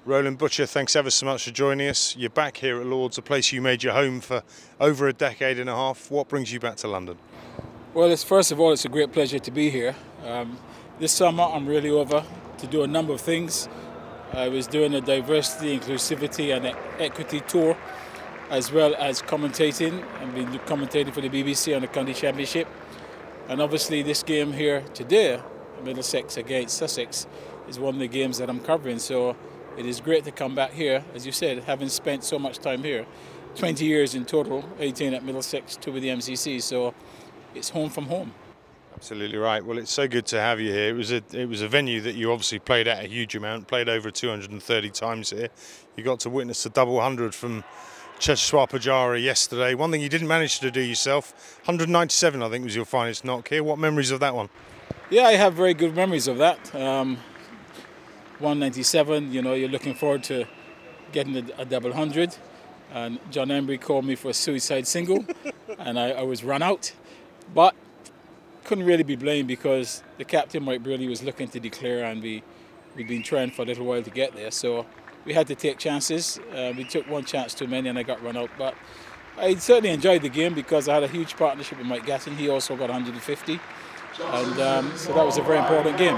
Roland Butcher, thanks ever so much for joining us. You're back here at Lord's, a place you made your home for over a decade and a half. What brings you back to London? Well, first of all, it's a great pleasure to be here. This summer, I'm really over to do a number of things. I was doing a diversity, inclusivity and equity tour, as well as commentating. I've been commentating for the BBC on the County Championship. And obviously this game here today, Middlesex against Sussex, is one of the games that I'm covering. So it is great to come back here, as you said, having spent so much time here. 20 years in total, 18 at Middlesex, 2 with the MCC, so it's home from home. Absolutely right. Well, it's so good to have you here. It was a venue that you obviously played at a huge amount, played over 230 times here. You got to witness the double 100 from Cheshire Pujara yesterday. One thing you didn't manage to do yourself, 197 I think was your finest knock here. What memories of that one? Yeah, I have very good memories of that. 197, you know, you're looking forward to getting a double 100. And John Embry called me for a suicide single, and I was run out. But couldn't really be blamed because the captain, Mike Brearley, was looking to declare, and we'd been trying for a little while to get there. So we had to take chances. We took one chance too many, and I got run out. But I certainly enjoyed the game because I had a huge partnership with Mike Gatton. He also got 150. And so that was a very important game.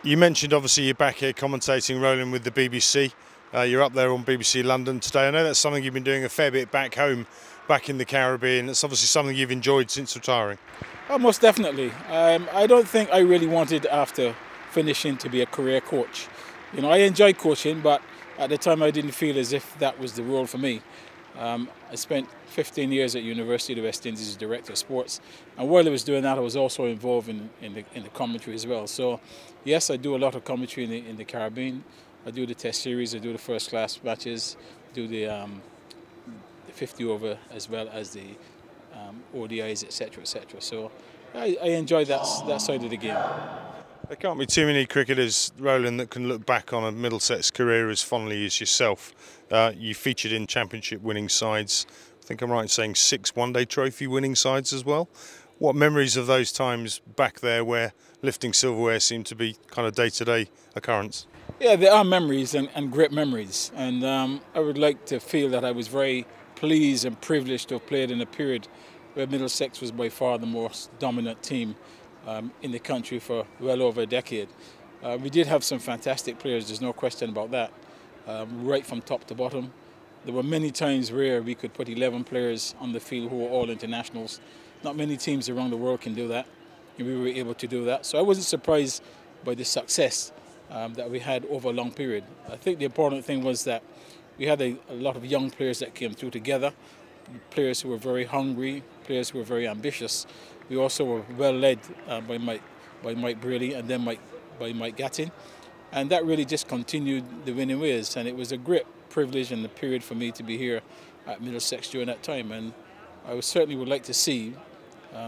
You mentioned obviously you're back here commentating, Roland, with the BBC. You're up there on BBC London today. I know that's something you've been doing a fair bit back home, back in the Caribbean. It's obviously something you've enjoyed since retiring. Oh, most definitely. I don't think I really wanted, after finishing, to be a career coach. You know, I enjoyed coaching, but at the time I didn't feel as if that was the role for me. I spent 15 years at University of the West Indies as Director of Sports, and while I was doing that I was also involved in the commentary as well. So yes, I do a lot of commentary in the Caribbean. I do the Test Series, I do the first class matches, do the 50 over as well as the ODIs, etc., etc. So I enjoy that side of the game. There can't be too many cricketers, Roland, that can look back on a Middlesex career as fondly as yourself. You featured in championship winning sides. I think I'm right in saying 6 one-day trophy winning sides as well. What memories of those times back there where lifting silverware seemed to be kind of day-to-day occurrence? Yeah, there are memories and great memories. And I would like to feel that I was very pleased and privileged to have played in a period where Middlesex was by far the most dominant team in the country for well over a decade. We did have some fantastic players, there's no question about that, right from top to bottom. There were many times where we could put 11 players on the field who were all internationals. Not many teams around the world can do that, and we were able to do that. So I wasn't surprised by the success that we had over a long period. I think the important thing was that we had a lot of young players that came through together, players who were very hungry, players who were very ambitious. We also were well led by Mike Brearley and then by Mike Gatton, and that really just continued the winning ways. And it was a great privilege and the period for me to be here at Middlesex during that time. And I certainly would like to see,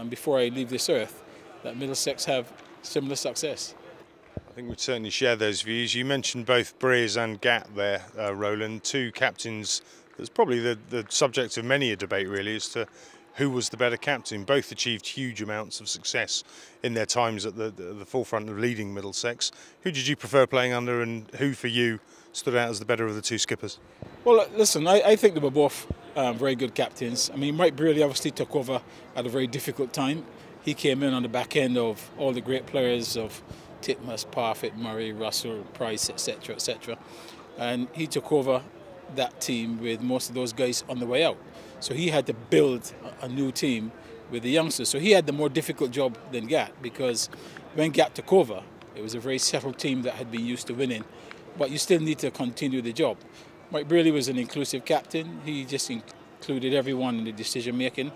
before I leave this earth, that Middlesex have similar success. I think we'd certainly share those views. You mentioned both Breers and Gatt there, Roland, two captains. That's probably the subject of many a debate, really, as to who was the better captain. Both achieved huge amounts of success in their times at the forefront of leading Middlesex. Who did you prefer playing under, and who for you stood out as the better of the two skippers? Well, listen, I think they were both very good captains. I mean, Mike Brearley obviously took over at a very difficult time. He came in on the back end of all the great players of Titmus, Parfitt, Murray, Russell, Price, etc., etc. And he took over that team with most of those guys on the way out. So he had to build a new team with the youngsters. So he had the more difficult job than Gatt, because when Gatt took over, it was a very settled team that had been used to winning, but you still need to continue the job. Mike Brearley was an inclusive captain. He just included everyone in the decision making,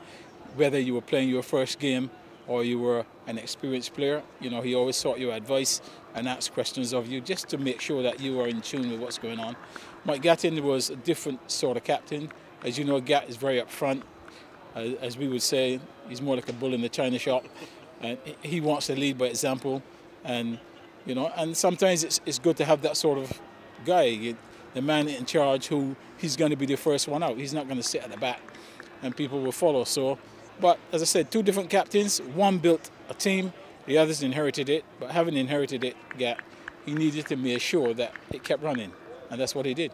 whether you were playing your first game or you were an experienced player. You know, he always sought your advice and asked questions of you just to make sure that you were in tune with what's going on. Mike Gatton was a different sort of captain. As you know, Gatt is very upfront. As we would say, he's more like a bull in the china shop. And he wants to lead by example. And, you know, and sometimes it's good to have that sort of guy, the man in charge who he's going to be the first one out. He's not going to sit at the back and people will follow. So, but as I said, two different captains. One built a team, the others inherited it. But having inherited it, Gatt, he needed to make sure that it kept running, and that's what he did.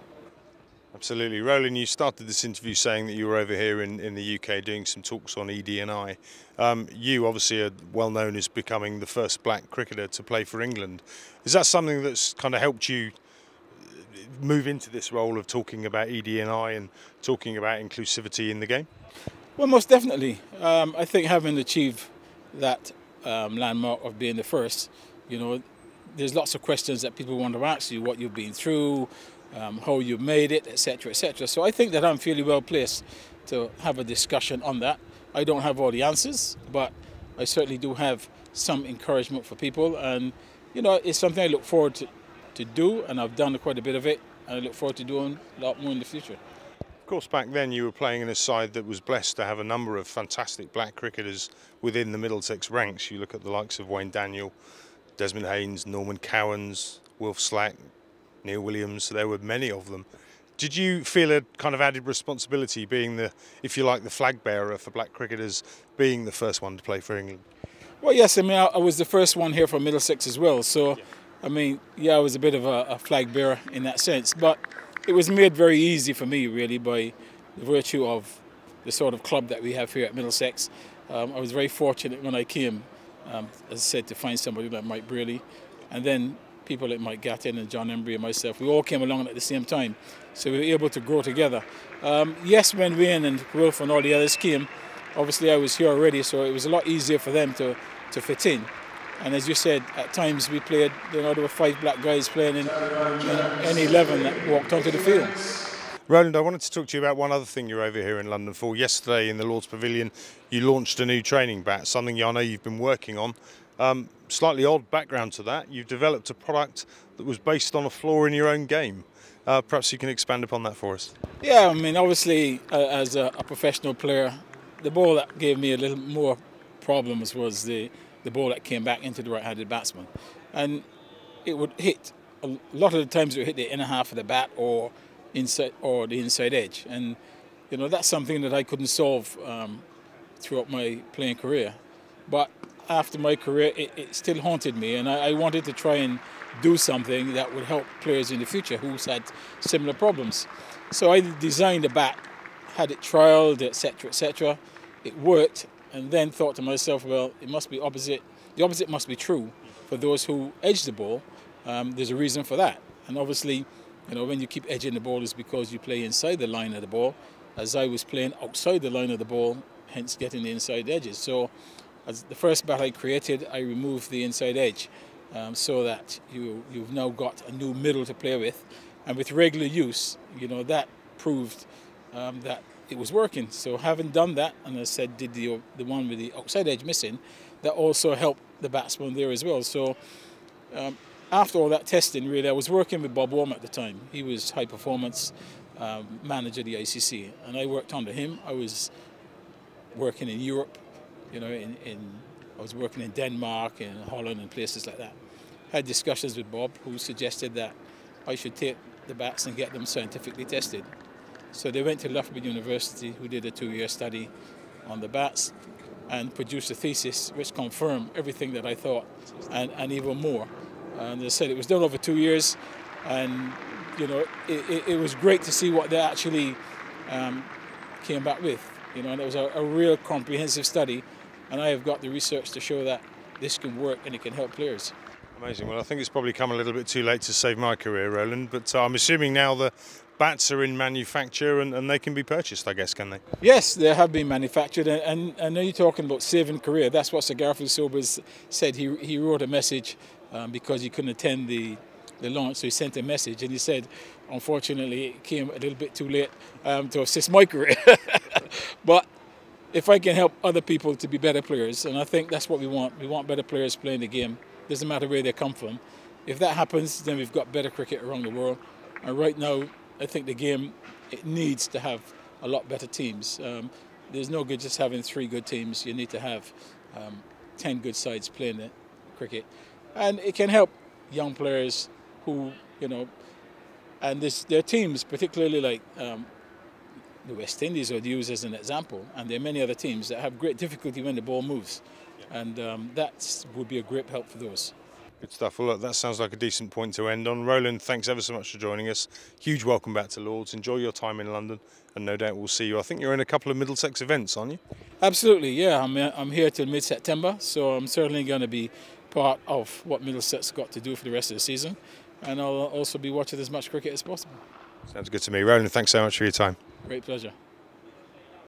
Absolutely. Roland, you started this interview saying that you were over here in the UK doing some talks on EDNA. You obviously are well known as becoming the first black cricketer to play for England. Is that something that's kind of helped you move into this role of talking about EDNA and talking about inclusivity in the game? Well, most definitely. I think having achieved that landmark of being the first, there's lots of questions that people want to ask you, what you've been through, how you made it, etc., etc. So I think that I'm fairly well placed to have a discussion on that. I don't have all the answers, but I certainly do have some encouragement for people, and it's something I look forward to do, and I've done quite a bit of it, and I look forward to doing a lot more in the future. Of course, back then you were playing in a side that was blessed to have a number of fantastic black cricketers within the Middlesex ranks. You look at the likes of Wayne Daniel, Desmond Haynes, Norman Cowans, Wilf Slack, Neil Williams. There were many of them. Did you feel a kind of added responsibility being the, if you like, the flag bearer for black cricketers, being the first one to play for England? Well, yes, I mean, I was the first one here from Middlesex as well. So, I mean, yeah, I was a bit of a flag bearer in that sense. But it was made very easy for me, really, by the virtue of the sort of club that we have here at Middlesex. I was very fortunate when I came, as I said, to find somebody like Mike Brearley, and then people like Mike Gatton and John Embry and myself. We all came along at the same time, so we were able to grow together. Yes, when Wayne and Wilf and all the others came, obviously I was here already, so it was a lot easier for them to fit in. And as you said, at times we played, there were 5 black guys playing in any 11 that walked onto the field. Roland, I wanted to talk to you about one other thing you're over here in London for. Yesterday in the Lord's Pavilion, you launched a new training bat, something I know you've been working on. Slightly odd background to that. You've developed a product that was based on a flaw in your own game. Perhaps you can expand upon that for us. Yeah, I mean, obviously, as a professional player, the ball that gave me a little more problems was the ball that came back into the right-handed batsman. And it would hit, a lot of the times it would hit the inner half of the bat or the inside edge. And, that's something that I couldn't solve throughout my playing career. But after my career, it still haunted me, and I wanted to try and do something that would help players in the future who had similar problems. So I designed a bat, had it trialled, etc., etc. It worked, and then thought to myself, well, it must be opposite. The opposite must be true for those who edge the ball. There's a reason for that, and obviously, when you keep edging the ball, is because you play inside the line of the ball. As I was playing outside the line of the ball, hence getting the inside edges. So, as the first bat I created, I removed the inside edge so that you've now got a new middle to play with. And with regular use, that proved that it was working. So having done that, and as I said, did the one with the outside edge missing, that also helped the batsman there as well. So after all that testing, really, I was working with Bob Warm at the time. He was high performance manager of the ICC, and I worked under him. I was working in Europe. I was working in Denmark and Holland and places like that. Had discussions with Bob, who suggested that I should take the bats and get them scientifically tested. So they went to Loughborough University, who did a 2-year study on the bats and produced a thesis which confirmed everything that I thought and even more. And they said it was done over 2 years, and it was great to see what they actually came back with. And it was a real comprehensive study. And I have got the research to show that this can work and it can help players. Amazing. Well, I think it's probably come a little bit too late to save my career, Roland, but I'm assuming now the bats are in manufacture and they can be purchased, I guess, can they? Yes, they have been manufactured, and I know you're talking about saving career. That's what Sir Garfield Sobers said. He wrote a message because he couldn't attend the launch, so he sent a message, and he said, unfortunately, it came a little bit too late to assist my career. But if I can help other people to be better players, and I think that's what we want better players playing the game. Doesn't matter where they come from. If that happens, then we've got better cricket around the world. And right now, I think the game, it needs to have a lot better teams. There's no good just having 3 good teams. You need to have 10 good sides playing the cricket. And it can help young players who, and there are teams, particularly like the West Indies are used as an example, and there are many other teams that have great difficulty when the ball moves, and that would be a great help for those. Good stuff. Well, look, that sounds like a decent point to end on. Roland, thanks ever so much for joining us. Huge welcome back to Lords. Enjoy your time in London, and no doubt we'll see you. I think you're in a couple of Middlesex events, aren't you? Absolutely, yeah. I'm here till mid-September, so I'm certainly going to be part of what Middlesex got to do for the rest of the season, and I'll also be watching as much cricket as possible. Sounds good to me. Roland, thanks so much for your time. Great pleasure.